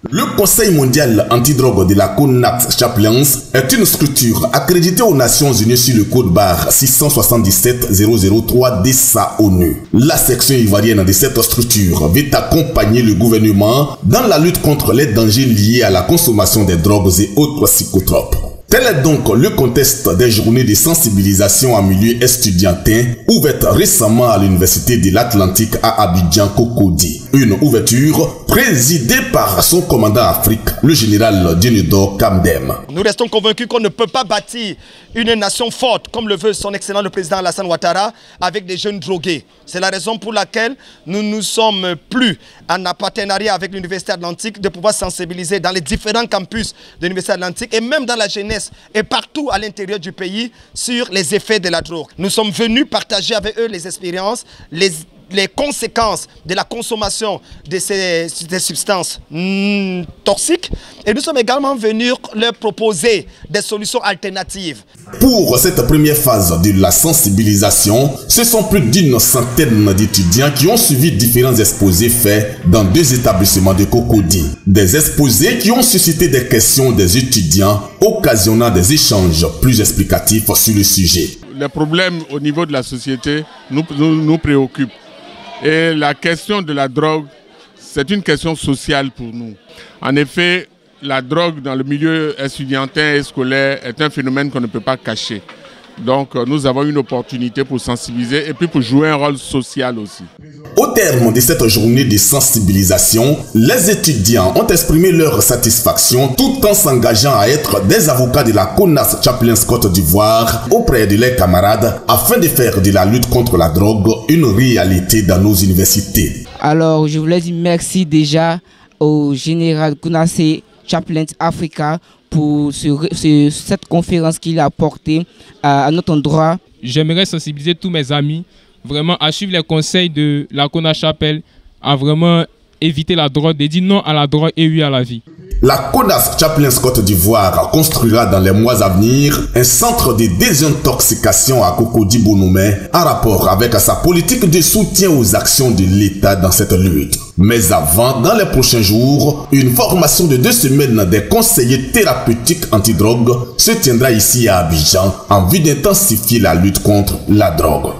Le Conseil mondial antidrogue de la CONAX Chaplains est une structure accréditée aux Nations Unies sur le code barre 677-003 DSA ONU. La section ivoirienne de cette structure veut accompagner le gouvernement dans la lutte contre les dangers liés à la consommation des drogues et autres psychotropes. Tel est donc le contexte des journées de sensibilisation en milieu estudiantin ouvertes récemment à l'Université de l'Atlantique à Abidjan Cocody. Une ouverture présidée par son commandant Afrique, le général Diénedor Kamdem. Nous restons convaincus qu'on ne peut pas bâtir une nation forte, comme le veut son excellent le président Alassane Ouattara, avec des jeunes drogués. C'est la raison pour laquelle nous ne sommes plus en partenariat avec l'Université Atlantique de pouvoir sensibiliser dans les différents campus de l'Université Atlantique et même dans la jeunesse et partout à l'intérieur du pays sur les effets de la drogue. Nous sommes venus partager avec eux les expériences, les conséquences de la consommation de ces substances toxiques et nous sommes également venus leur proposer des solutions alternatives. Pour cette première phase de la sensibilisation, ce sont plus d'une centaine d'étudiants qui ont suivi différents exposés faits dans 2 établissements de Cocody. Des exposés qui ont suscité des questions des étudiants, occasionnant des échanges plus explicatifs sur le sujet. Les problèmes au niveau de la société nous préoccupent. Et la question de la drogue, c'est une question sociale pour nous. En effet, la drogue dans le milieu estudiantin et scolaire est un phénomène qu'on ne peut pas cacher. Donc nous avons une opportunité pour sensibiliser et puis pour jouer un rôle social aussi. Au terme de cette journée de sensibilisation, les étudiants ont exprimé leur satisfaction tout en s'engageant à être des avocats de la CONAX Chaplains Côte d'Ivoire auprès de leurs camarades afin de faire de la lutte contre la drogue une réalité dans nos universités. Alors je voulais dire merci déjà au général Kounassé Chaplains Africa pour cette conférence qu'il a apportée à notre endroit. J'aimerais sensibiliser tous mes amis vraiment à suivre les conseils de la CONAX Chapelle, à vraiment éviter la drogue, de dire non à la drogue et oui à la vie. La CONAX Chaplains Côte d'Ivoire construira dans les mois à venir un centre de désintoxication à Cocody Bonoumé en rapport avec sa politique de soutien aux actions de l'État dans cette lutte. Mais avant, dans les prochains jours, une formation de 2 semaines des conseillers thérapeutiques antidrogue se tiendra ici à Abidjan en vue d'intensifier la lutte contre la drogue.